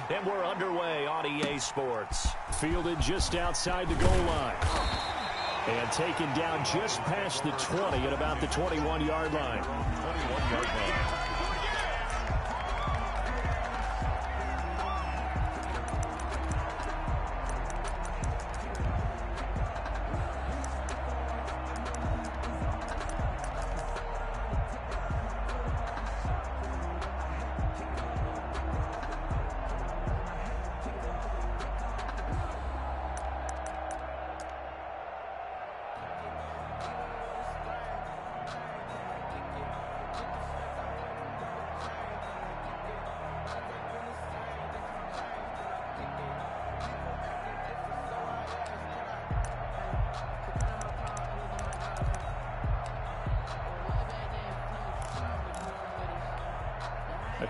and we're underway on EA Sports. Fielded just outside the goal line. And taken down just past the 20 at about the 21-yard line. 21-yard line.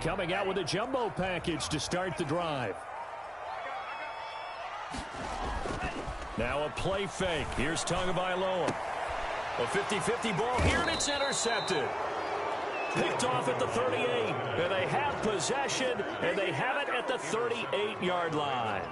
Coming out with a jumbo package to start the drive. Now a play fake. Here's Tagovailoa. A 50-50 ball here, and it's intercepted. Picked off at the 38, and they have possession, and they have it at the 38-yard line.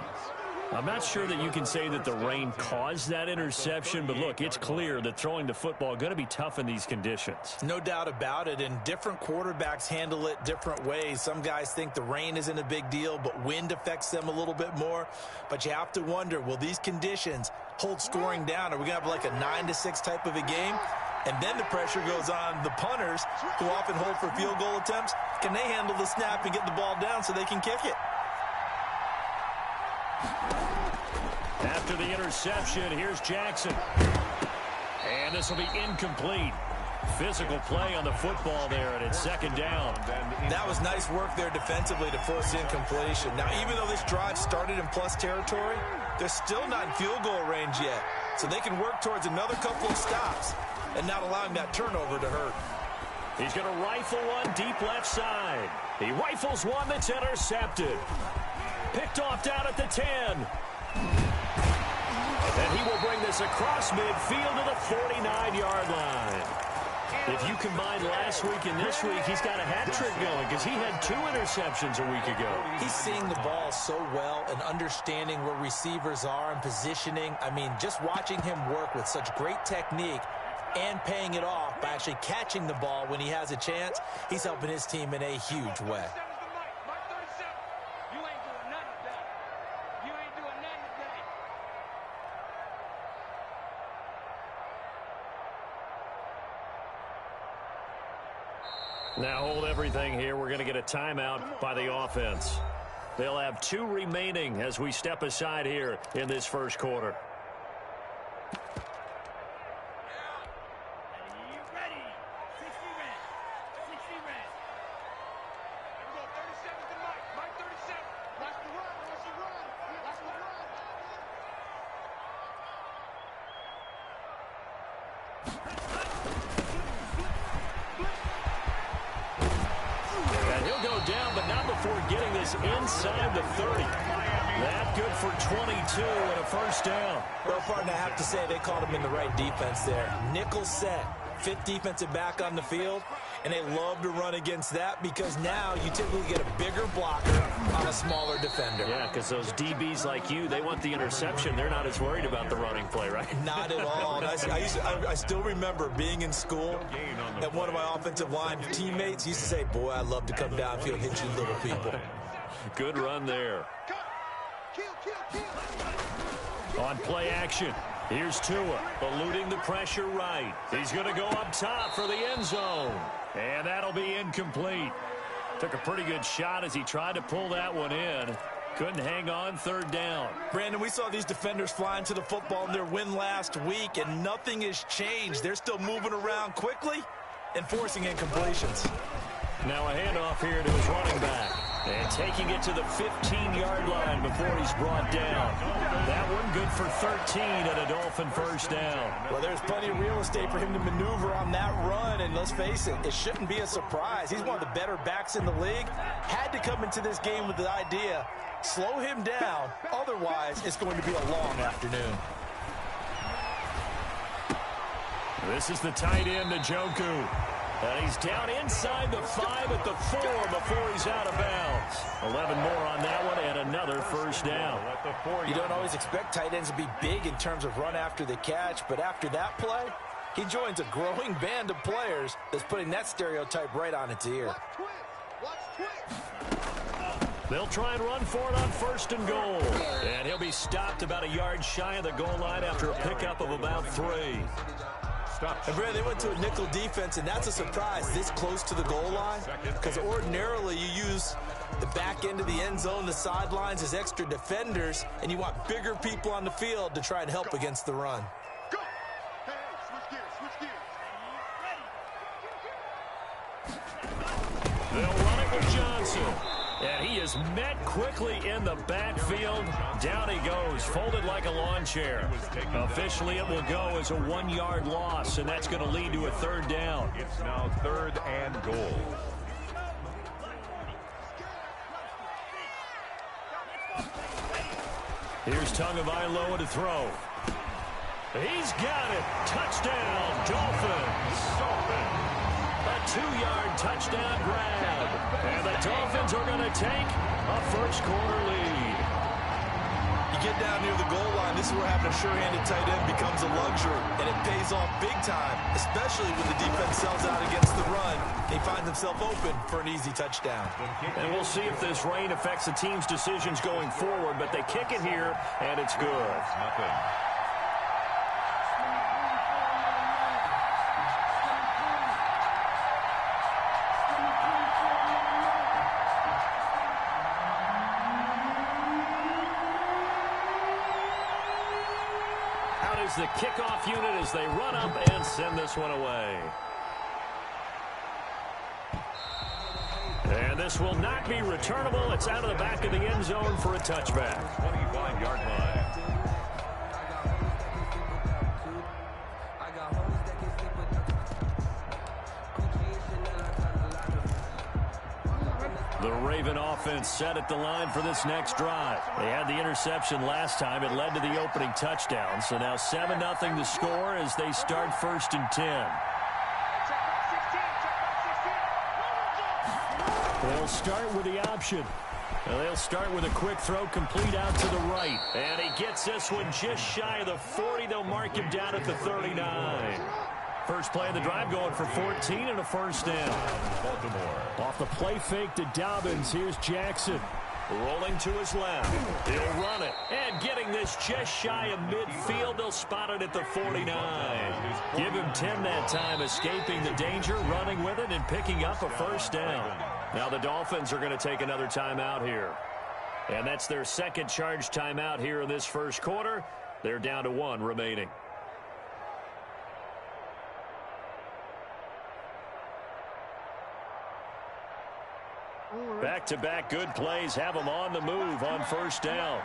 I'm not sure that you can say that the rain caused that interception, but look, it's clear that throwing the football going to be tough in these conditions. No doubt about it, and different quarterbacks handle it different ways. Some guys think the rain isn't a big deal, but wind affects them a little bit more. But you have to wonder, will these conditions hold scoring down? Are we going to have like a 9-6 type of a game? And then the pressure goes on the punters, who often hold for field goal attempts. Can they handle the snap and get the ball down so they can kick it? After the interception, here's Jackson. And this will be incomplete. Physical play on the football there, and it's second down. That was nice work there defensively to force the incompletion. Now, even though this drive started in plus territory, they're still not in field goal range yet. So they can work towards another couple of stops and not allowing that turnover to hurt. He's going to rifle one deep left side. He rifles one that's intercepted. Picked off down at the 10. And he will bring this across midfield to the 49-yard line. If you combine last week and this week, he's got a hat trick going because he had 2 interceptions a week ago. He's seeing the ball so well and understanding where receivers are and positioning. I mean, just watching him work with such great technique and paying it off by actually catching the ball when he has a chance, he's helping his team in a huge way. Now hold everything here. We're going to get a timeout by the offense. They'll have 2 remaining as we step aside here in this first quarter. Inside the 30. That good for 22 and a first down. Well, partner, I have to say they called him in the right defense there. Nickel set, 5th defensive back on the field, and they love to run against that because now you typically get a bigger blocker on a smaller defender. Yeah, because those DBs like you, they want the interception. They're not as worried about the running play, right? Not at all. I still remember being in school, and one of my offensive line teammates used to say, boy, I love to come downfield and hit you little people. Good run there. On play action, here's Tua, eluding the pressure right. He's going to go up top for the end zone. And that'll be incomplete. Took a pretty good shot as he tried to pull that one in. Couldn't hang on, third down. Brandon, we saw these defenders flying to the football in their win last week, and nothing has changed. They're still moving around quickly and forcing incompletions. Now a handoff here to his running back. And taking it to the 15-yard line before he's brought down. That one good for 13 and a Dolphin first down. Well, there's plenty of real estate for him to maneuver on that run. And let's face it, it shouldn't be a surprise. He's one of the better backs in the league. Had to come into this game with the idea, slow him down. Otherwise, it's going to be a long afternoon. This is the tight end, Njoku. And he's down inside the 5 at the 4 before he's out of bounds. 11 more on that one and another first down. You don't always expect tight ends to be big in terms of run after the catch, but after that play, he joins a growing band of players that's putting that stereotype right on its ear. They'll try and run for it on 1st and goal. And he'll be stopped about a yard shy of the goal line after a pickup of about 3. And Brad, they went to a nickel defense, and that's a surprise this close to the goal line, because ordinarily you use the back end of the end zone, the sidelines as extra defenders, and you want bigger people on the field to try and help against the run. They'll run it with Johnson. And he is met quickly in the backfield. Down he goes, folded like a lawn chair. Officially, it will go as a 1-yard loss, and that's going to lead to a 3rd down. It's now 3rd and goal. Here's Tagovailoa to throw. He's got it. Touchdown, Dolphins. A 2-yard touchdown grab. And the Dolphins are going to take a first-quarter lead. You get down near the goal line, this is where having a sure-handed tight end becomes a luxury, and it pays off big time, especially when the defense sells out against the run. He finds himself open for an easy touchdown. And we'll see if this rain affects the team's decisions going forward, but they kick it here, and it's good. Nothing. Is the kickoff unit as they run up and send this one away. And this will not be returnable. It's out of the back of the end zone for a touchback. 25-yard line. The Raven offense set at the line for this next drive. They had the interception last time. It led to the opening touchdown. So now 7-0 to score as they start 1st and 10. They'll start with the option. They'll start with a quick throw complete out to the right. And he gets this one just shy of the 40. They'll mark him down at the 39. First play of the drive going for 14 and a first down. Baltimore. Off the play fake to Dobbins. Here's Jackson. Rolling to his left. He'll run it. And getting this just shy of midfield. They'll spot it at the 49. Give him 10 that time, escaping the danger, running with it, and picking up a first down. Now the Dolphins are going to take another timeout here. And that's their second charge timeout here in this first quarter. They're down to 1 remaining. Back-to-back good plays have them on the move on first down.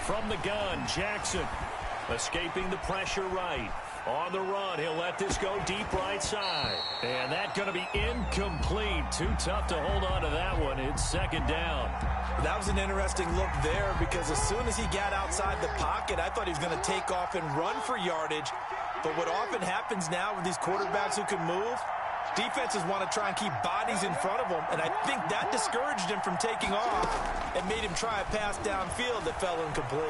From the gun, Jackson escaping the pressure right. On the run, he'll let this go deep right side. And that's going to be incomplete. Too tough to hold on to that one. It's second down. That was an interesting look there because as soon as he got outside the pocket, I thought he was going to take off and run for yardage. But what often happens now with these quarterbacks who can move, defenses want to try and keep bodies in front of them, and I think that discouraged him from taking off and made him try a pass downfield that fell incomplete.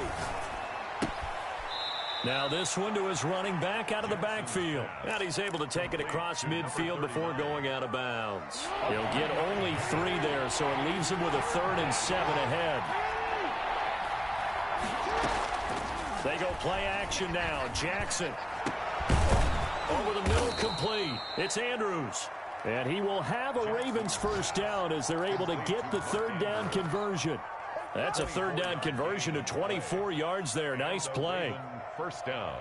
Now this one to his running back out of the backfield. And he's able to take it across midfield before going out of bounds. He'll get only 3 there, so it leaves him with a 3rd and 7 ahead. They go play action now. Jackson. Over the middle, complete. It's Andrews. And he will have a Ravens first down as they're able to get the 3rd down conversion. That's a 3rd down conversion to 24 yards there. Nice play. First down.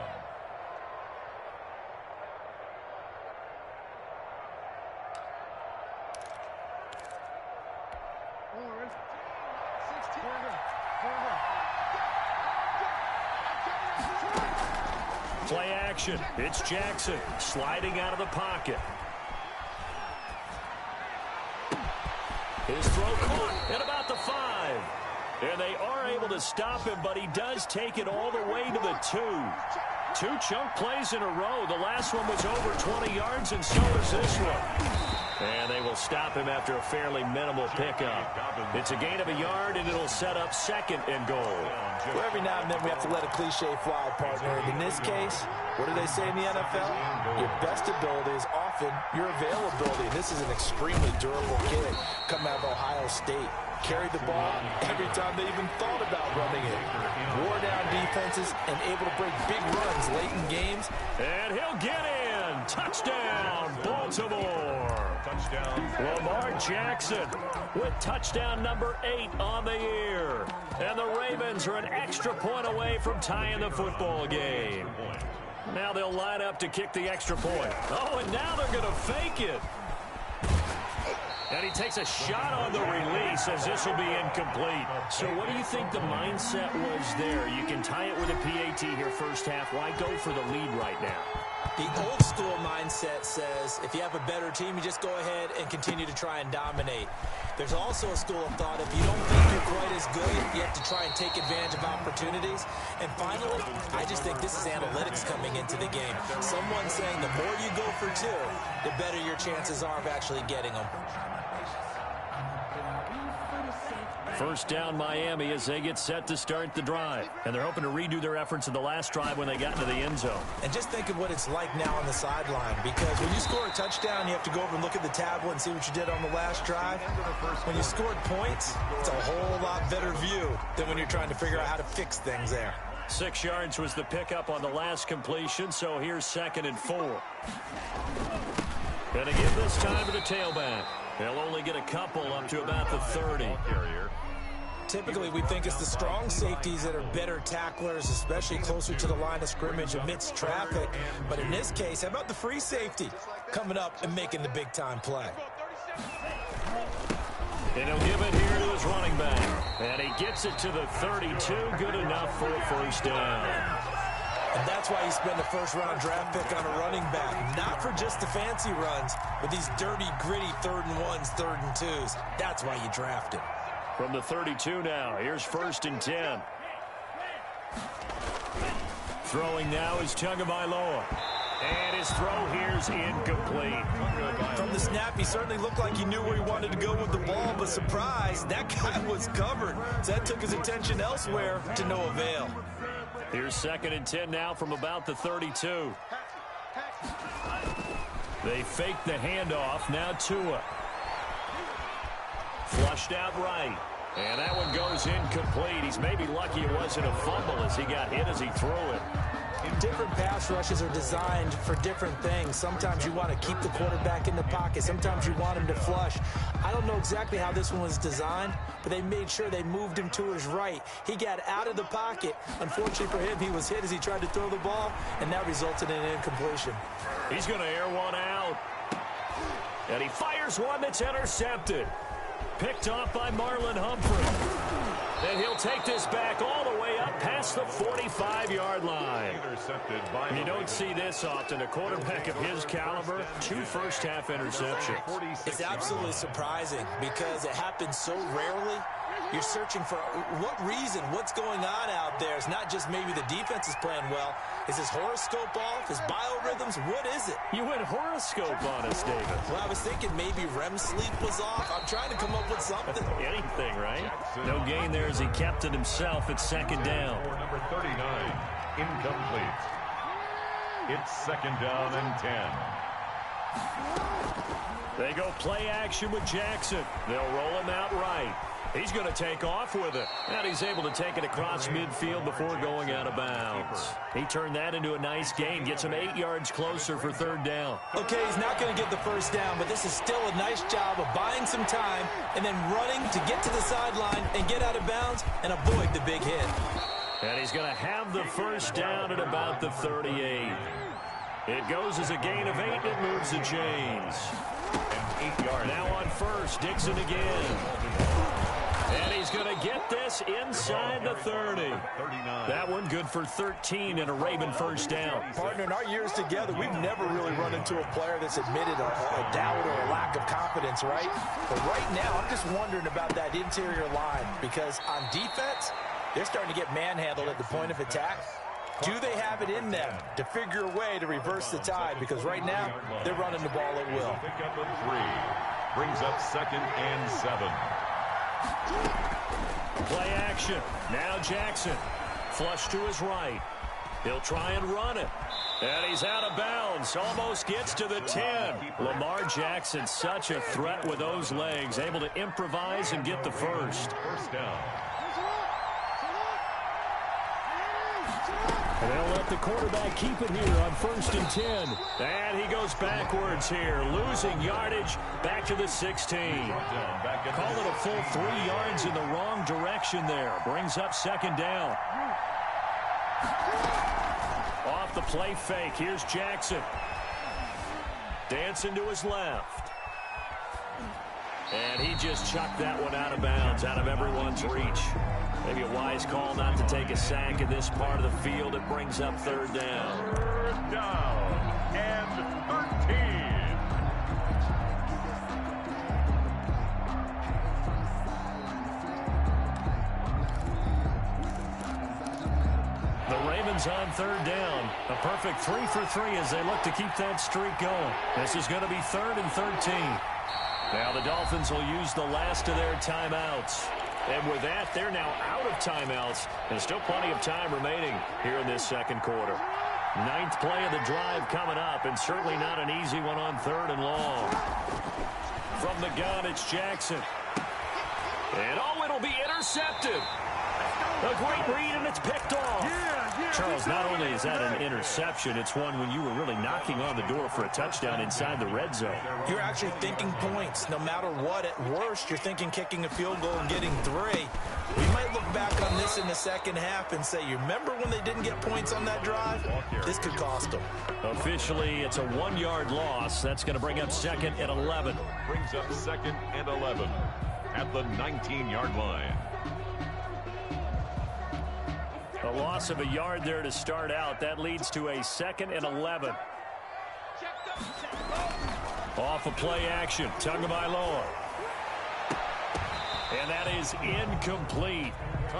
Play action. It's Jackson sliding out of the pocket. His throw caught at about the 5. And they are able to stop him, but he does take it all the way to the 2. 2 chunk plays in a row. The last one was over 20 yards, and so is this one. it'll stop him after a fairly minimal pickup. It's a gain of a yard, and it'll set up 2nd and goal. Well, every now and then we have to let a cliche fly, partner. And in this case, what do they say in the NFL? Your best ability is often your availability. And this is an extremely durable kid coming out of Ohio State. Carried the ball every time they even thought about running it. Wore down defenses and able to break big runs late in games. And he'll get in. Touchdown, Baltimore. Touchdown. Lamar Jackson with touchdown number 8 on the year. And the Ravens are an extra point away from tying the football game. Now they'll line up to kick the extra point. Oh, and now they're going to fake it. And he takes a shot on the release as this will be incomplete. So what do you think the mindset was there? You can tie it with a PAT here first half. Why go for the lead right now? The old school mindset says if you have a better team, you just go ahead and continue to try and dominate. There's also a school of thought, if you don't think you're quite as good, you have to try and take advantage of opportunities. And finally, I just think this is analytics coming into the game. Someone saying the more you go for 2, the better your chances are of actually getting them. First down Miami as they get set to start the drive. And they're hoping to redo their efforts in the last drive when they got into the end zone. And just think of what it's like now on the sideline. Because when you score a touchdown, you have to go over and look at the tablet and see what you did on the last drive. When you scored points, it's a whole lot better view than when you're trying to figure out how to fix things there. 6 yards was the pickup on the last completion, so here's 2nd and 4. Gonna give this time to the tailback. They'll only get a couple up to about the 30. Typically, we think it's the strong safeties that are better tacklers, especially closer to the line of scrimmage amidst traffic. But in this case, how about the free safety coming up and making the big-time play? And he'll give it here to his running back. And he gets it to the 32. Good enough for a first down. And that's why you spend a first-round draft pick on a running back. Not for just the fancy runs, but these dirty, gritty 3rd and 1s, 3rd and 2s. That's why you draft him. From the 32 now, here's 1st and 10. Throwing now is Tagovailoa. And his throw here's incomplete. From the snap, he certainly looked like he knew where he wanted to go with the ball, but surprise, that guy was covered. So that took his attention elsewhere to no avail. Here's 2nd and 10 now from about the 32. They fake the handoff. Now Tua. Flushed out right. And that one goes incomplete. He's maybe lucky it wasn't a fumble as he got hit as he threw it. Different pass rushes are designed for different things. Sometimes you want to keep the quarterback in the pocket. Sometimes you want him to flush. I don't know exactly how this one was designed, but they made sure they moved him to his right. He got out of the pocket. Unfortunately for him, he was hit as he tried to throw the ball, and that resulted in an incompletion. He's going to air one out. And he fires one that's intercepted. Picked off by Marlon Humphrey. And he'll take this back all the way up past the 45-yard line. You don't see this often. A quarterback of his caliber, 2 first-half interceptions. It's absolutely surprising because it happens so rarely. You're searching for what reason, what's going on out there. It's not just maybe the defense is playing well. Is his horoscope off? His biorhythms? What is it? You went horoscope on us, David. Well, I was thinking maybe REM sleep was off. I'm trying to come up with something. Anything, right? No gain there as he kept it himself at 2nd down. Number 39, incomplete. It's 2nd down and 10. They go play action with Jackson. They'll roll him out right. He's going to take off with it. And he's able to take it across midfield before going out of bounds. He turned that into a nice gain. Gets him 8 yards closer for 3rd down. Okay, he's not going to get the first down, but this is still a nice job of buying some time and then running to get to the sideline and get out of bounds and avoid the big hit. And he's going to have the first down at about the 38. It goes as a gain of 8, and it moves the chains. And 8 yards. Now on first, Dixon again. And he's going to get this inside the 30. 39. That one good for 13 and a Raven first down. Partner, in our years together, we've never really run into a player that's admitted a doubt or a lack of confidence, right? But right now, I'm just wondering about that interior line because on defense, they're starting to get manhandled at the point of attack. Do they have it in them to figure a way to reverse the tide? Because right now, they're running the ball at will. Pick up a 3. Brings up 2nd and 7. Play action. Now Jackson. Flush to his right. He'll try and run it. And he's out of bounds. Almost gets to the 10. Lamar Jackson, such a threat with those legs. Able to improvise and get the first. First down. And they'll let the quarterback keep it here on 1st and 10. And he goes backwards here, losing yardage back to the 16. Call it a full 3 yards in the wrong direction there. Brings up 2nd down. Off the play fake, here's Jackson. Dancing to his left. And he just chucked that one out of bounds, out of everyone's reach. Maybe a wise call not to take a sack in this part of the field. It brings up 3rd down. 3rd down and 13. The Ravens on 3rd down. A perfect 3 for 3 as they look to keep that streak going. This is going to be 3rd and 13. Now the Dolphins will use the last of their timeouts. And with that, they're now out of timeouts. And still plenty of time remaining here in this 2nd quarter. 9th play of the drive coming up, and certainly not an easy one on 3rd and long. From the gun, it's Jackson. And oh, it'll be intercepted. A great read, and it's picked off. Charles, not only is that an interception, it's one when you were really knocking on the door for a touchdown inside the red zone. You're actually thinking points. No matter what, at worst, you're thinking kicking a field goal and getting 3. We might look back on this in the 2nd half and say, you remember when they didn't get points on that drive? This could cost them. Officially, it's a 1-yard loss. That's going to bring up 2nd and 11. Brings up 2nd and 11 at the 19-yard line. A loss of a yard there to start out. That leads to a 2nd and 11. Off of play action. Tagovailoa. And that is incomplete.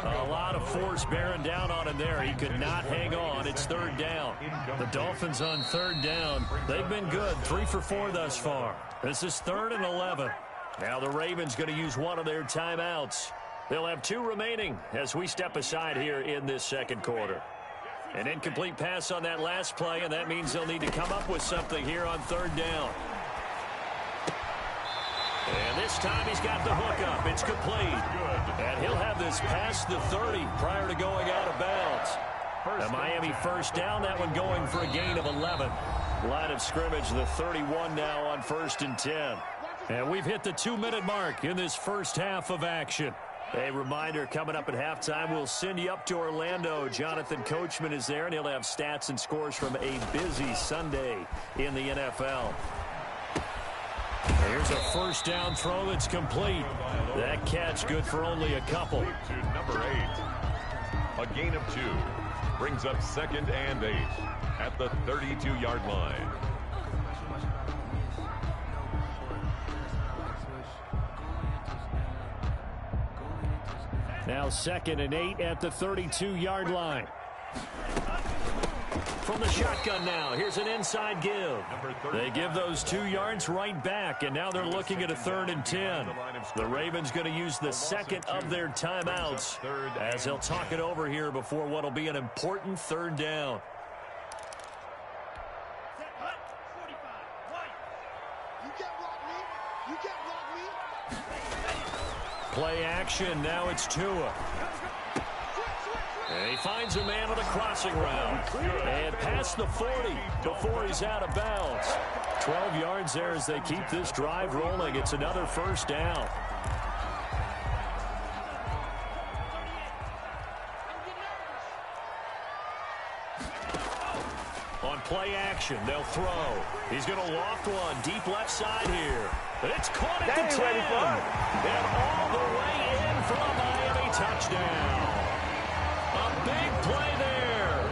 A lot of force bearing down on him there. He could not hang on. It's 3rd down. The Dolphins on 3rd down. They've been good. 3 for 4 thus far. This is 3rd and 11. Now the Ravens going to use one of their timeouts. They'll have 2 remaining as we step aside here in this 2nd quarter. An incomplete pass on that last play, and that means they'll need to come up with something here on 3rd down. And this time he's got the hook up. It's complete. And he'll have this past the 30 prior to going out of bounds. A Miami first down, that one going for a gain of 11. Line of scrimmage, the 31 now on 1st and 10. And we've hit the 2-minute mark in this first half of action. A reminder, coming up at halftime, we'll send you up to Orlando. Jonathan Coachman is there, and he'll have stats and scores from a busy Sunday in the NFL. Here's a first down throw that's complete. That catch good for only a couple. To number 8. A gain of 2. Brings up 2nd and 8 at the 32-yard line. Now 2nd and 8 at the 32-yard line. From the shotgun now, here's an inside give. They give those 2 yards right back, and now they're looking at a 3rd and 10. The Ravens going to use the 2nd of their timeouts as they'll talk it over here before what will be an important 3rd down. Play action, now it's Tua. And he finds a man on a crossing route. And past the 40 before he's out of bounds. 12 yards there as they keep this drive rolling. It's another first down. On play action, they'll throw. He's going to loft one deep left side here. But it's caught at the 10. And all the way in for a Miami touchdown. A big play there.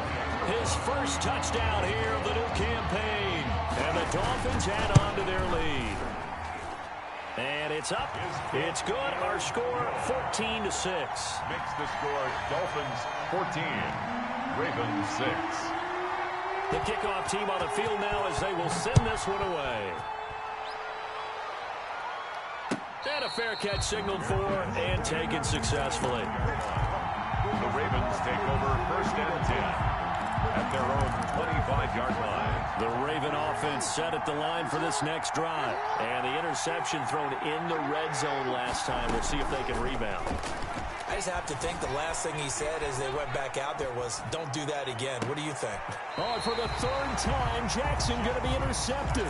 His first touchdown here of the new campaign. And the Dolphins add on to their lead. And it's up. It's good. Our score, 14-6. Makes the score Dolphins 14, Ravens 6. The kickoff team on the field now as they will send this one away. And a fair catch signaled for and taken successfully. The Ravens take over 1st and 10 at their own 25-yard line. The Raven offense set at the line for this next drive. And the interception thrown in the red zone last time. We'll see if they can rebound. I just have to think the last thing he said as they went back out there was, don't do that again. What do you think? Oh, for the 3rd time, Jackson going to be intercepted.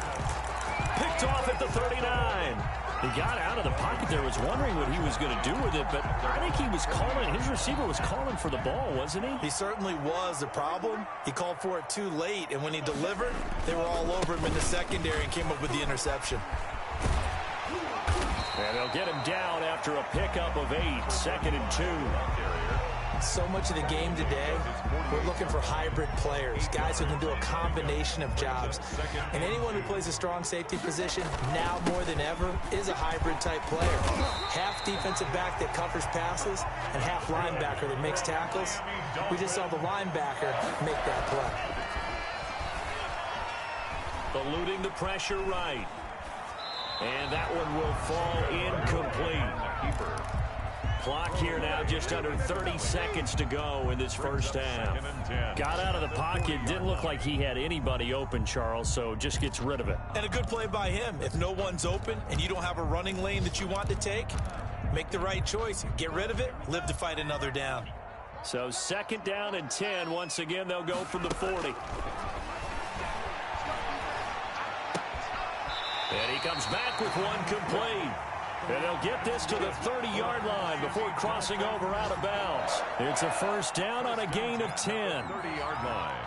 Picked off at the 39. He got out of the pocket there, was wondering what he was going to do with it, but I think he was calling, his receiver was calling for the ball, wasn't he? He certainly was. The problem, he called for it too late, and when he delivered, they were all over him in the secondary and came up with the interception. And they'll get him down after a pickup of 8, 2nd and 2. So much of the game today, we're looking for hybrid players, guys who can do a combination of jobs. And anyone who plays a strong safety position, now more than ever, is a hybrid-type player. Half defensive back that covers passes and half linebacker that makes tackles. We just saw the linebacker make that play. Eluding the pressure right. And that one will fall incomplete. Clock here now, just under 30 seconds to go in this first half. Got out of the pocket, didn't look like he had anybody open, Charles, so just gets rid of it. And a good play by him. If no one's open and you don't have a running lane that you want to take, make the right choice. Get rid of it, live to fight another down. So 2nd down and 10. Once again, they'll go from the 40. And he comes back with one complete. And they'll get this to the 30-yard line before crossing over out of bounds. It's a 1st down on a gain of 10. 30-yard line.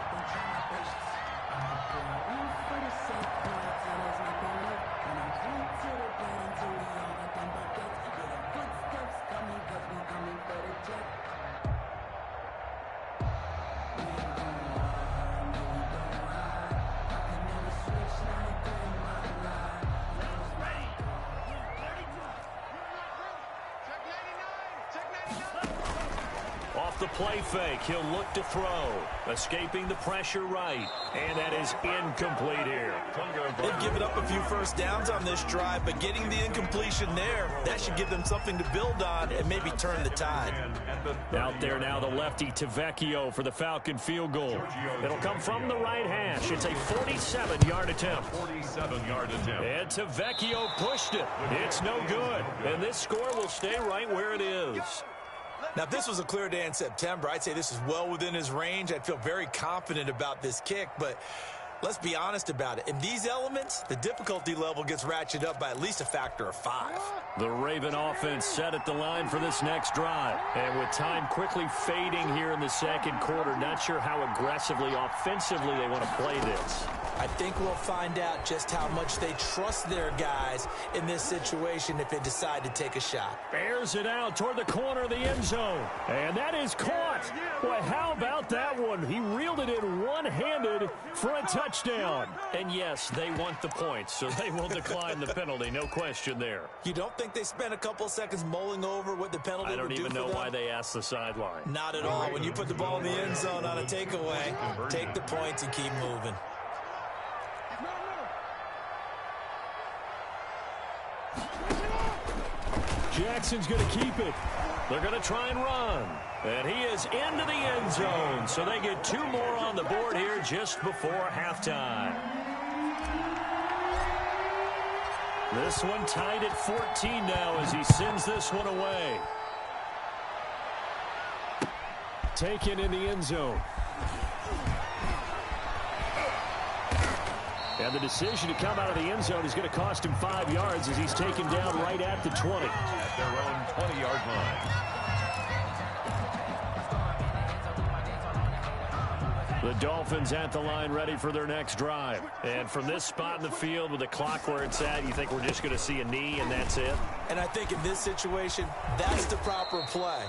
The play fake, he'll look to throw, escaping the pressure right, and that is incomplete here. They've given up a few 1st downs on this drive, but getting the incompletion there, that should give them something to build on and maybe turn the tide. Out there now, the lefty Tavecchio for the Falcon field goal. It'll come from the right hash. It's a 47-yard attempt. 47-yard attempt. And Tavecchio pushed it. It's no good. And this score will stay right where it is. Now, if this was a clear day in September, I'd say this is well within his range. I'd feel very confident about this kick, but let's be honest about it. In these elements, the difficulty level gets ratcheted up by at least a factor of 5. The Raven offense set at the line for this next drive. And with time quickly fading here in the 2nd quarter, not sure how aggressively, offensively they want to play this. I think we'll find out just how much they trust their guys in this situation if they decide to take a shot. Bears it out toward the corner of the end zone. And that is caught. Boy, how about that one? He reeled it in one-handed for a touchdown. And yes, they want the points, so they will decline the penalty. No question there. You don't think they spent a couple seconds mulling over what the penalty would do for them? I don't even know why they asked the sideline. Not at all. When you put the ball in the end zone on a takeaway, take the points and keep moving. Jackson's going to keep it. They're going to try and run. And he is into the end zone. So they get 2 more on the board here just before halftime. This one tied at 14 now as he sends this one away. Taken in the end zone. And the decision to come out of the end zone is going to cost him 5 yards as he's taken down right at the 20. At their own 20-yard line. The Dolphins at the line ready for their next drive. And from this spot in the field with the clock where it's at, you think we're just going to see a knee and that's it? And I think in this situation, that's the proper play.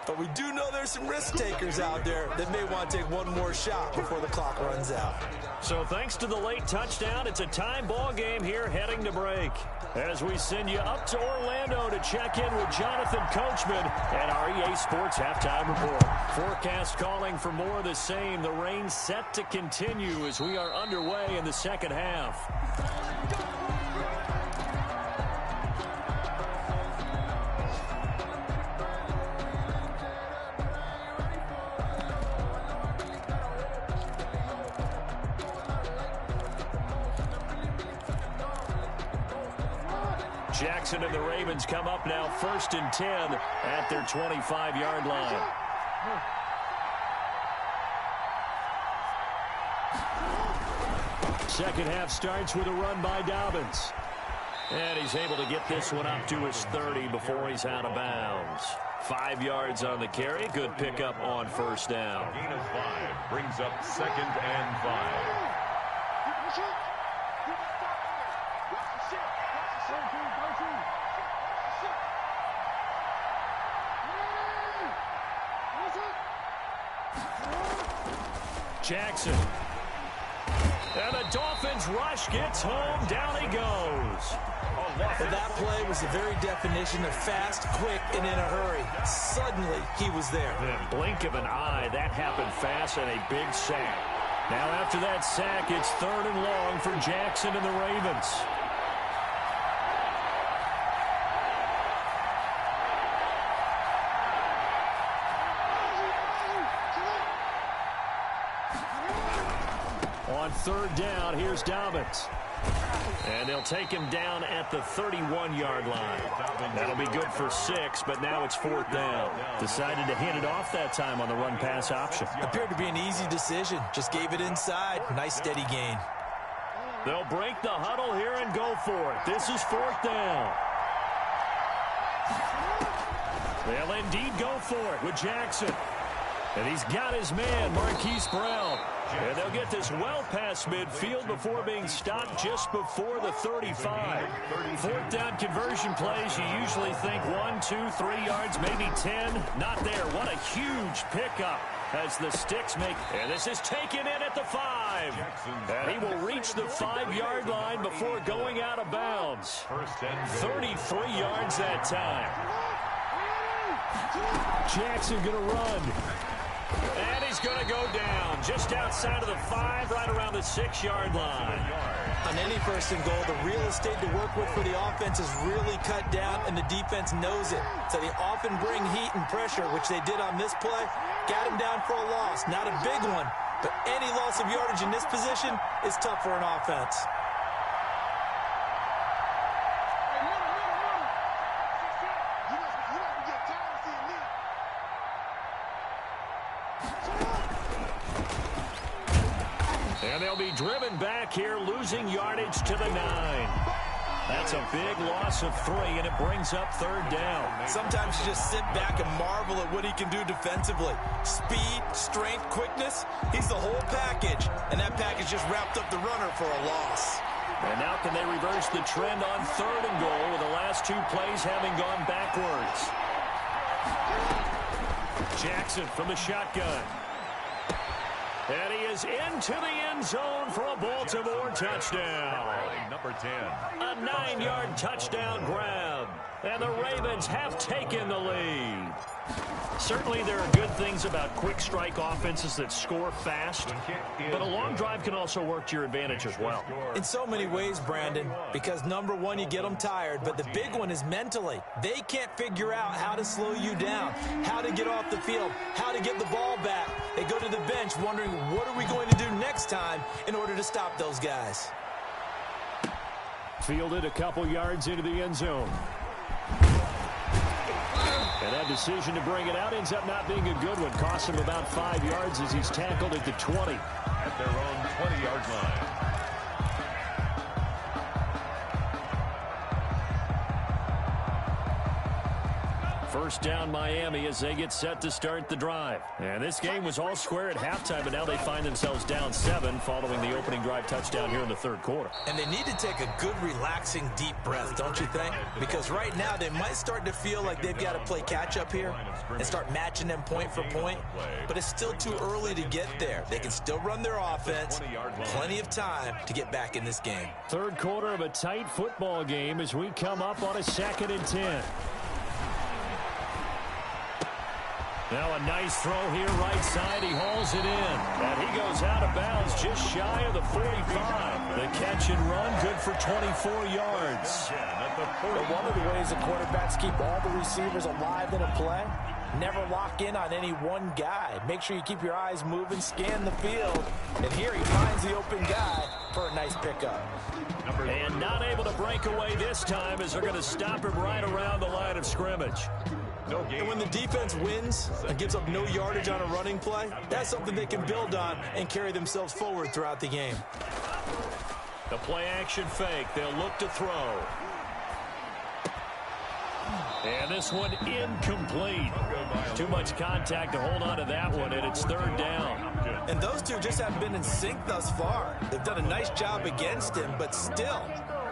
But we do know there's some risk takers out there that may want to take one more shot before the clock runs out. So thanks to the late touchdown, it's a time ball game here heading to break. As we send you up to Orlando to check in with Jonathan Coachman at our EA Sports Halftime Report. Forecast calling for more of the same. The rain set to continue as we are underway in the second half. Jackson and the Ravens come up now 1st and 10 at their 25-yard line. Second half starts with a run by Dobbins. And he's able to get this one up to his 30 before he's out of bounds. 5 yards on the carry. Good pickup on first down. A gain of 5 brings up 2nd and 5. Jackson. And the Dolphins rush gets home. Down he goes. Well, that play was the very definition of fast, quick, and in a hurry. Suddenly, he was there. The blink of an eye, that happened fast, and a big sack. Now after that sack, it's 3rd and long for Jackson and the Ravens. On 3rd down, here's Dobbins. And they'll take him down at the 31-yard line. That'll be good for 6, but now it's 4th down. Decided to hand it off that time on the run-pass option. Appeared to be an easy decision. Just gave it inside. Nice steady gain. They'll break the huddle here and go for it. This is 4th down. They'll indeed go for it with Jackson. And he's got his man, Marquise Brown. And they'll get this well past midfield before being stopped just before the 35. 4th down conversion plays, you usually think 1, 2, 3 yards, maybe 10. Not there. What a huge pickup as the sticks make. And this is taken in at the 5. And he will reach the 5-yard line before going out of bounds. 33 yards that time. Jackson going to run. And he's going to go down just outside of the 5, right around the 6-yard line. On any 1st and goal, the real estate to work with for the offense is really cut down, and the defense knows it. So they often bring heat and pressure, which they did on this play. Got him down for a loss. Not a big one, but any loss of yardage in this position is tough for an offense. And they'll be driven back here, losing yardage to the 9. That's a big loss of 3, and it brings up 3rd down. Sometimes you just sit back and marvel at what he can do defensively. Speed, strength, quickness, he's the whole package. And that package just wrapped up the runner for a loss. And now can they reverse the trend on 3rd and goal with the last 2 plays having gone backwards? Jackson from the shotgun. And he is into the end zone for a Baltimore touchdown. Number 10. A 9-yard touchdown grab. And the Ravens have taken the lead. Certainly there are good things about quick strike offenses that score fast, but a long drive can also work to your advantage as well. In so many ways, Brandon, because number one, you get them tired, but the big one is mentally. They can't figure out how to slow you down, how to get off the field, how to get the ball back. They go to the bench wondering, what are we going to do next time in order to stop those guys? Fielded a couple yards into the end zone. And that decision to bring it out ends up not being a good one. Costs him about 5 yards as he's tackled at the 20. At their own 20-yard line. First down Miami as they get set to start the drive. And this game was all square at halftime, but now they find themselves down 7 following the opening drive touchdown here in the third quarter. And they need to take a good, relaxing, deep breath, don't you think? Because right now they might start to feel like they've got to play catch-up here and start matching them point for point. But it's still too early to get there. They can still run their offense. Plenty of time to get back in this game. Third quarter of a tight football game as we come up on a 2nd and 10. Now a nice throw here right side. He hauls it in. And he goes out of bounds just shy of the 45. The catch and run good for 24 yards. But one of the ways the quarterbacks keep all the receivers alive in a play, never lock in on any one guy. Make sure you keep your eyes moving, scan the field. And here he finds the open guy for a nice pickup. And not able to break away this time as they're going to stop him right around the line of scrimmage. And when the defense wins and gives up no yardage on a running play, that's something they can build on and carry themselves forward throughout the game. The play action fake. They'll look to throw. And this one incomplete. Too much contact to hold on to that one, and it's third down. And those two just haven't been in sync thus far. They've done a nice job against him, but still,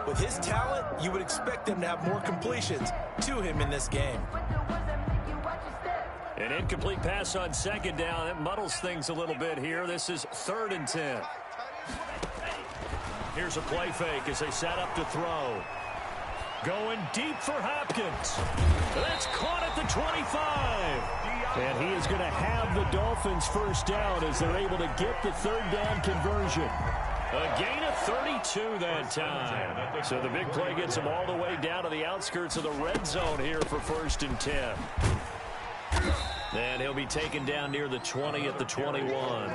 with his talent, you would expect them to have more completions to him in this game. An incomplete pass on second down. It muddles things a little bit here. This is 3rd and 10. Here's a play fake as they set up to throw. Going deep for Hopkins. That's caught at the 25. And he is going to have the Dolphins first down as they're able to get the third down conversion. A gain of 32 that time. So the big play gets him all the way down to the outskirts of the red zone here for 1st and 10. And he'll be taken down near the 20 at the 21.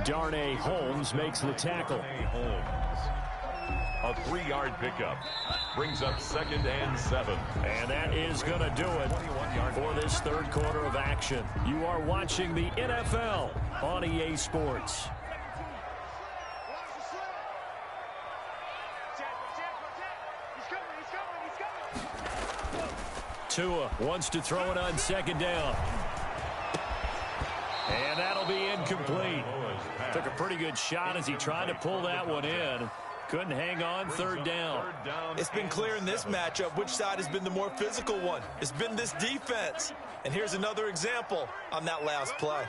Darnay Holmes makes the tackle. A 3-yard pickup brings up 2nd and 7. And that is going to do it for this third quarter of action. You are watching the NFL on EA Sports. Tua wants to throw it on second down. And that'll be incomplete. Took a pretty good shot as he tried to pull that one in. Couldn't hang on, third down. It's been clear in this matchup which side has been the more physical one. It's been this defense. And here's another example on that last play.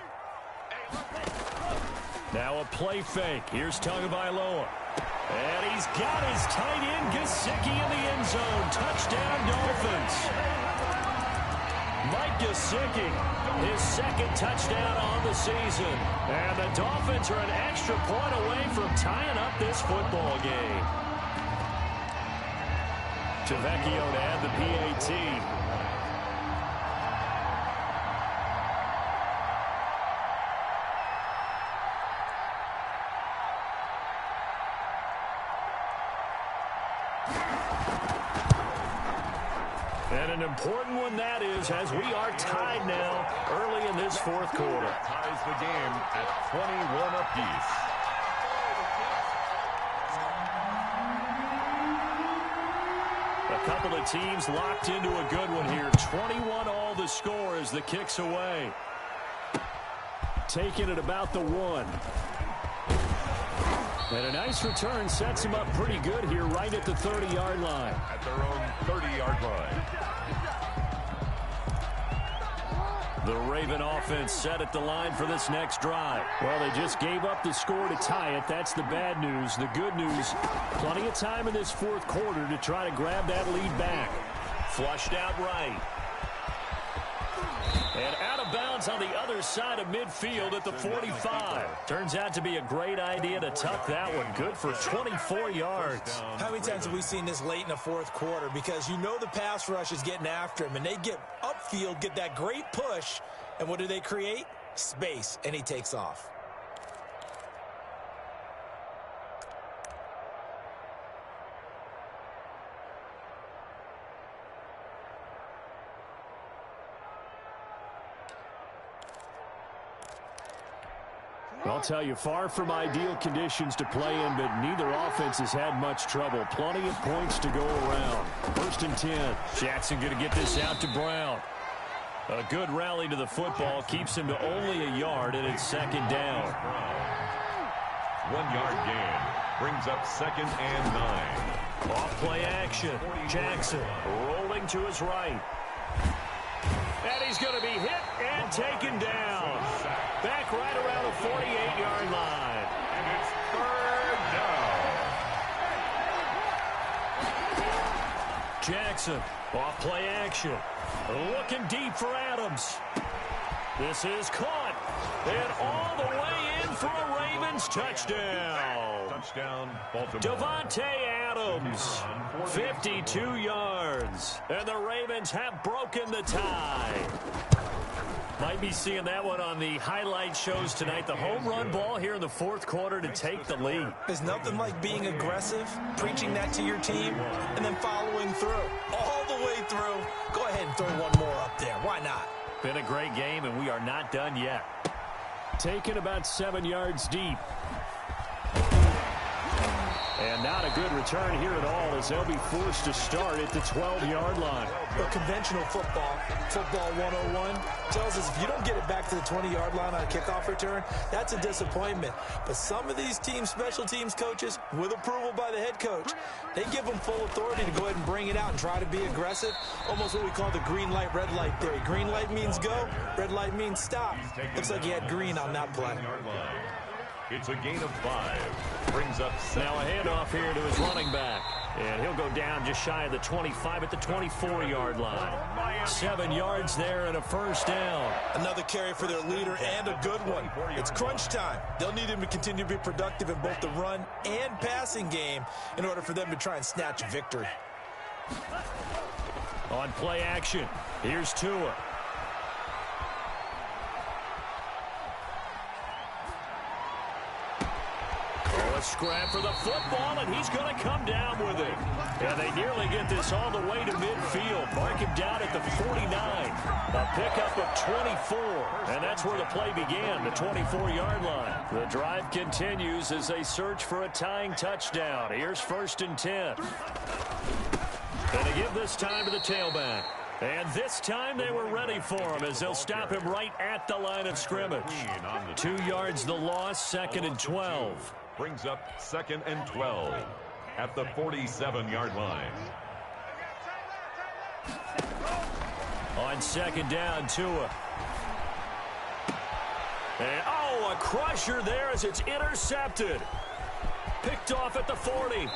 Now a play fake. Here's Tagovailoa. And he's got his tight end, Gesicki, in the end zone. Touchdown, Dolphins. Mike Gesicki, his 2nd touchdown on the season. And the Dolphins are an extra point away from tying up this football game. Tavecchio to add the PAT. And an important one that is, as we are tied now early in this fourth quarter. Ties the game at 21 apiece. A couple of teams locked into a good one here. 21 all the score as the kick's away. Taking it about the 1. And a nice return sets him up pretty good here right at the 30-yard line. At their own 30-yard line. The Raven offense set at the line for this next drive. Well, they just gave up the score to tie it. That's the bad news. The good news, plenty of time in this fourth quarter to try to grab that lead back. Flushed out right. And out of bounds on the other side of midfield at the 45. Turns out to be a great idea to tuck that one. Good for 24 yards. How many times have we seen this late in the fourth quarter? Because you know the pass rush is getting after him, and they get upfield, get that great push, and what do they create? Space, and he takes off. I'll tell you, far from ideal conditions to play in, but neither offense has had much trouble. Plenty of points to go around. 1st and 10. Jackson going to get this out to Brown. A good rally to the football keeps him to only a yard, and it's 2nd down. 1-yard gain brings up 2nd and 9. Off play action. Jackson rolling to his right. And he's going to be hit and taken down. Back right around the 48-yard line. And it's 3rd down. Jackson, off play action. Looking deep for Adams. This is caught. And all the way in for a Ravens touchdown. Touchdown, Baltimore. Davante Adams, 52 yards. And the Ravens have broken the tie. Might be seeing that one on the highlight shows tonight. The home run ball here in the fourth quarter to take the lead. There's nothing like being aggressive, preaching that to your team, and then following through. All the way through. Go ahead and throw one more up there. Why not? Been a great game, and we are not done yet. Taken about 7 yards deep. And not a good return here at all as they'll be forced to start at the 12-yard line. But conventional football 101, tells us if you don't get it back to the 20-yard line on a kickoff return, that's a disappointment. But some of these teams, special teams coaches, with approval by the head coach, they give them full authority to go ahead and bring it out and try to be aggressive. Almost what we call the green light, red light theory. Green light means go, red light means stop. Looks like he had green on that play. It's a gain of 5. Brings up now a handoff here to his running back. And he'll go down just shy of the 25 at the 24-yard line. 7 yards there and a first down. Another carry for their leader and a good one. It's crunch time. They'll need him to continue to be productive in both the run and passing game in order for them to try and snatch a victory. On play action, here's Tua. Scrap for the football, and he's going to come down with it. And they nearly get this all the way to midfield. Mark him down at the 49. A pickup of 24. And that's where the play began, the 24-yard line. The drive continues as they search for a tying touchdown. Here's 1st and 10. And they give this time to the tailback. And this time they were ready for him as they'll stop him right at the line of scrimmage. 2 yards the loss, 2nd and 12. Brings up 2nd and 12 at the 47-yard line. On 2nd down, Tua. And, a crusher there as it's intercepted. Picked off at the 40.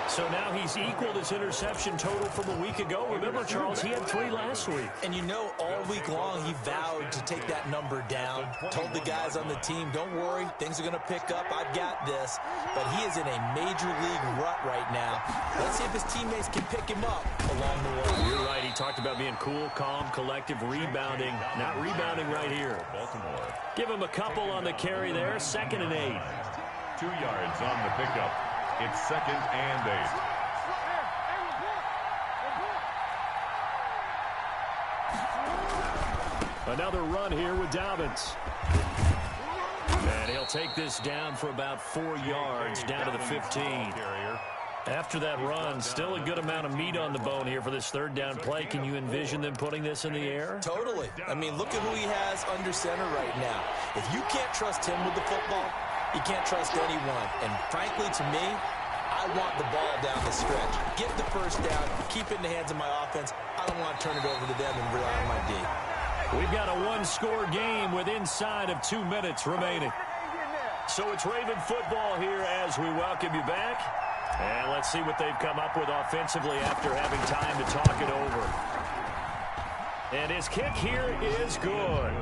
So now he's equaled his interception total from a week ago. Remember, Charles, he had 3 last week. And you know, all week long he vowed to take that number down. Told the guys on the team, don't worry, things are going to pick up. I've got this. But he is in a major league rut right now. Let's see if his teammates can pick him up along the way. You're right. He talked about being cool, calm, collective, rebounding. Not rebounding right here. Baltimore. Give him a couple on the carry there. 2nd and 8. 2 yards on the pickup. It's 2nd and 8. Another run here with Dobbins. And he'll take this down for about 4 yards, down to the 15. After that run, still a good amount of meat on the bone here for this 3rd down play. Can you envision them putting this in the air? Totally. I mean, look at who he has under center right now. If you can't trust him with the football, you can't trust anyone. And frankly, to me, I want the ball down the stretch. Get the first down, keep it in the hands of my offense. I don't want to turn it over to them and rely on my D. We've got a 1-score game with inside of 2 minutes remaining. So it's Raven football here as we welcome you back. And let's see what they've come up with offensively after having time to talk it over. And his kick here is good.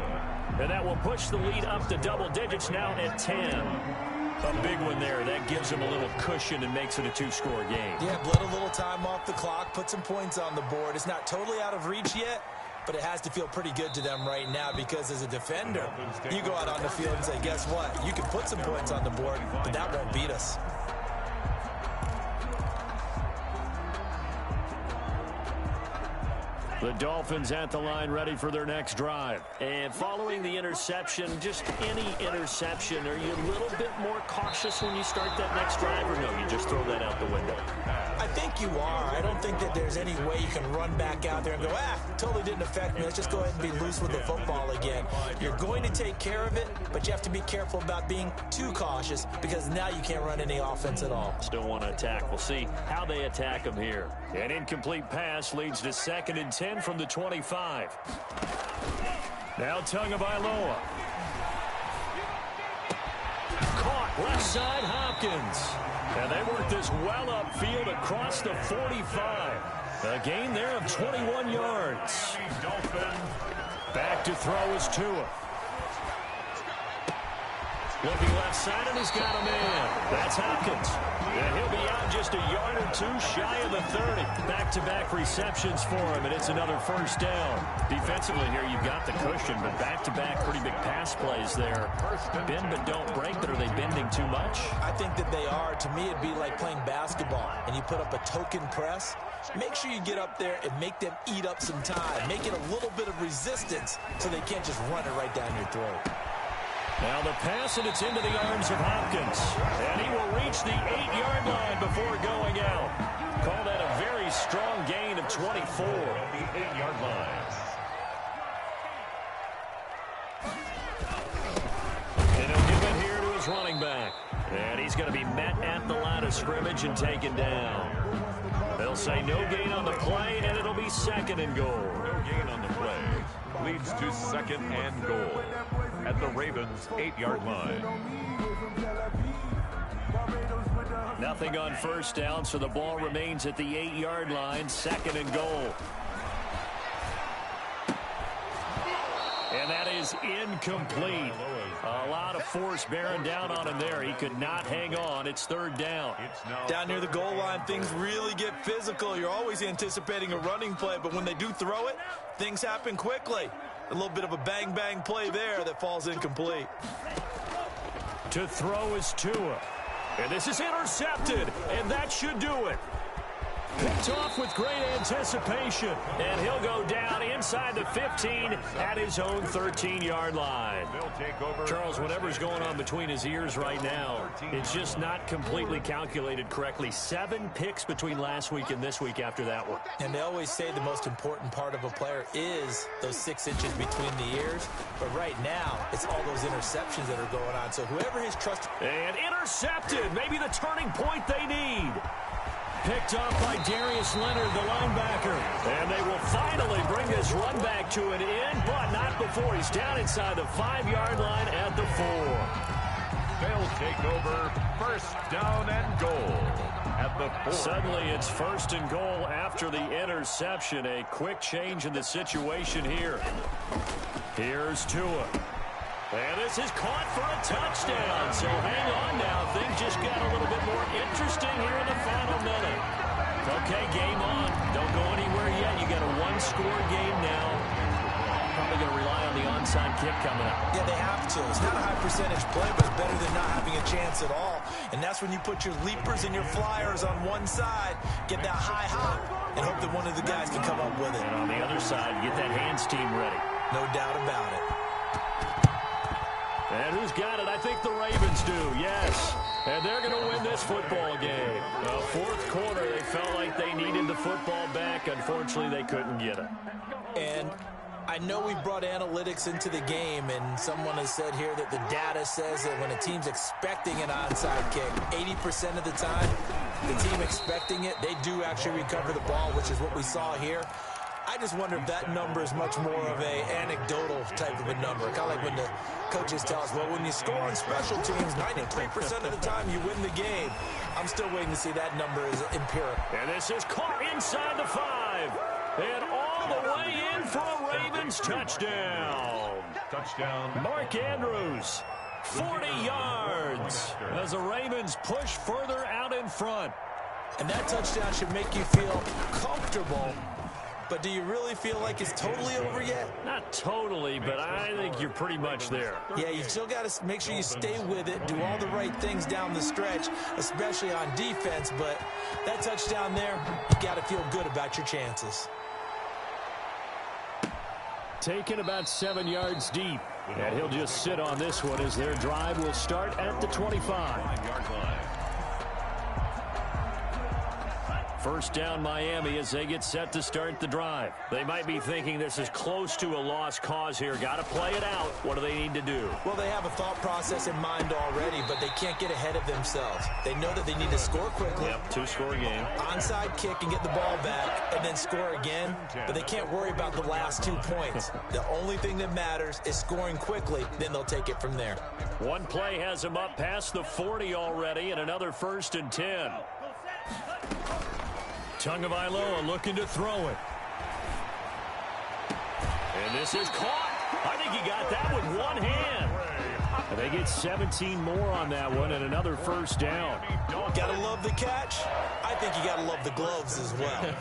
And that will push the lead up to double digits now at 10. A big one there. That gives them a little cushion and makes it a 2-score game. Yeah, bled a little time off the clock, put some points on the board. It's not totally out of reach yet, but it has to feel pretty good to them right now because as a defender, you go out on the field and say, guess what? You can put some points on the board, but that won't beat us. The Dolphins at the line ready for their next drive. And following the interception, just any interception, are you a little bit more cautious when you start that next drive, or no, you just throw that out the window? I think you are. I don't think that there's any way you can run back out there and go, totally didn't affect me. Let's just go ahead and be loose with the football again. You're going to take care of it, but you have to be careful about being too cautious because now you can't run any offense at all. Still want to attack. We'll see how they attack them here. An incomplete pass leads to 2nd and 10 from the 25. Now Tagovailoa. Caught left side Hopkins. And they work this well upfield across the 45. A gain there of 21 yards. Back to throw is Tua. Looking left side, and he's got a man. That's Hopkins. And he'll be out just a yard or two shy of the 30. Back-to-back receptions for him, and it's another first down. Defensively here, you've got the cushion, but back-to-back pretty big pass plays there. Bend but don't break, but are they bending too much? I think that they are. To me, it'd be like playing basketball, and you put up a token press. Make sure you get up there and make them eat up some time. Make it a little bit of resistance so they can't just run it right down your throat. Now the pass, and it's into the arms of Hopkins. And he will reach the 8-yard line before going out. Call that a very strong gain of 24. The 8-yard line. And he'll give it here to his running back. And he's going to be met at the line of scrimmage and taken down. They'll say no gain on the play, and it'll be second and goal. No gain on the play. Leads to second and goal at the Ravens' 8-yard line. Nothing on first down, so the ball remains at the 8-yard line, second and goal. And that is incomplete. A lot of force bearing down on him there. He could not hang on. It's third down. Down near the goal line, things really get physical. You're always anticipating a running play, but when they do throw it, things happen quickly. A little bit of a bang-bang play there that falls incomplete. To throw is Tua. And this is intercepted, and that should do it. Picked off with great anticipation, and he'll go down inside the 15 at his own 13-yard line. Charles, whatever's going on between his ears right now, it's just not completely calculated correctly. 7 picks between last week and this week after that one. And they always say the most important part of a player is those 6 inches between the ears. But right now, it's all those interceptions that are going on. So whoever his trust... And intercepted, maybe the turning point they need. Picked off by Darius Leonard, the linebacker. And they will finally bring this run back to an end, but not before he's down inside the 5-yard line at the 4. They'll take over first down and goal at the 4. Suddenly it's first and goal after the interception. A quick change in the situation here. Here's Tua. And this is caught for a touchdown. So hang on now. Things just got a little bit more interesting here in the final minute. Okay, game on. Don't go anywhere yet. You got a 1-score game now. Probably going to rely on the onside kick coming up. Yeah, they have to. It's not a high percentage play, but it's better than not having a chance at all. And that's when you put your leapers and your flyers on one side, get that high hop, and hope that one of the guys can come up with it. And on the other side, get that hands team ready. No doubt about it. And who's got it? I think the Ravens do, yes. And they're going to win this football game. Fourth quarter, they felt like they needed the football back. Unfortunately, they couldn't get it. And I know we brought analytics into the game, and someone has said here that the data says that when a team's expecting an onside kick, 80% of the time, the team expecting it, they do actually recover the ball, which is what we saw here. I just wonder if that number is much more of a anecdotal type of a number. Kind of like when the coaches tell us, well, when you score on special teams, 93% of the time you win the game. I'm still waiting to see that number is empirical. And this is caught inside the 5. And all the way in for a Ravens touchdown. Touchdown. Mark Andrews, 40 yards as the Ravens push further out in front. And that touchdown should make you feel comfortable. But do you really feel like it's totally over yet? Not totally, but I think you're pretty much there. Yeah, you still got to make sure you stay with it, do all the right things down the stretch, especially on defense. But that touchdown there, you got to feel good about your chances. Taken about 7 yards deep. And he'll just sit on this one as their drive will start at the 25-yard line. First down Miami as they get set to start the drive. They might be thinking this is close to a lost cause here. Got to play it out. What do they need to do? Well, they have a thought process in mind already, but they can't get ahead of themselves. They know that they need to score quickly. Yep, 2-score game. Onside kick and get the ball back and then score again, but they can't worry about the last 2 points. The only thing that matters is scoring quickly, then they'll take it from there. One play has them up past the 40 already, and another 1st and 10. Tagovailoa looking to throw it. And this is caught. I think he got that with one hand. And they get 17 more on that one and another first down. Gotta love the catch. I think you gotta love the gloves as well.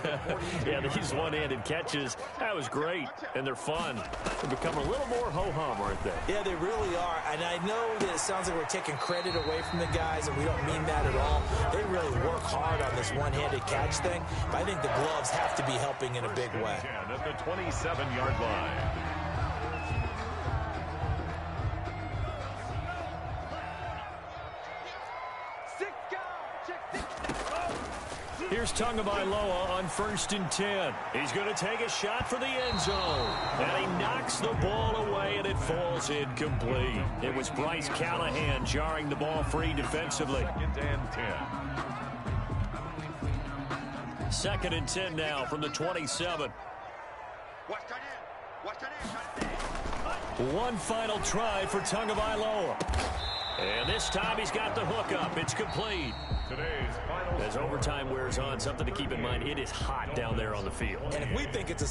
Yeah, these one-handed catches, that was great, and they're fun. They become a little more ho-hum, aren't they? Yeah, they really are. And I know that it sounds like we're taking credit away from the guys, and we don't mean that at all. They really work hard on this one-handed catch thing, but I think the gloves have to be helping in a big way. At the 27-yard line. Here's Tagovailoa on 1st and 10. He's going to take a shot for the end zone. And he knocks the ball away, and it falls incomplete. It was Bryce Callahan jarring the ball free defensively. 2nd and 10. 2nd and 10 now from the 27. One final try for Tagovailoa. And this time he's got the hook up. It's complete. Today's final. As overtime wears on, something to keep in mind, it is hot down there on the field. And if we think it's a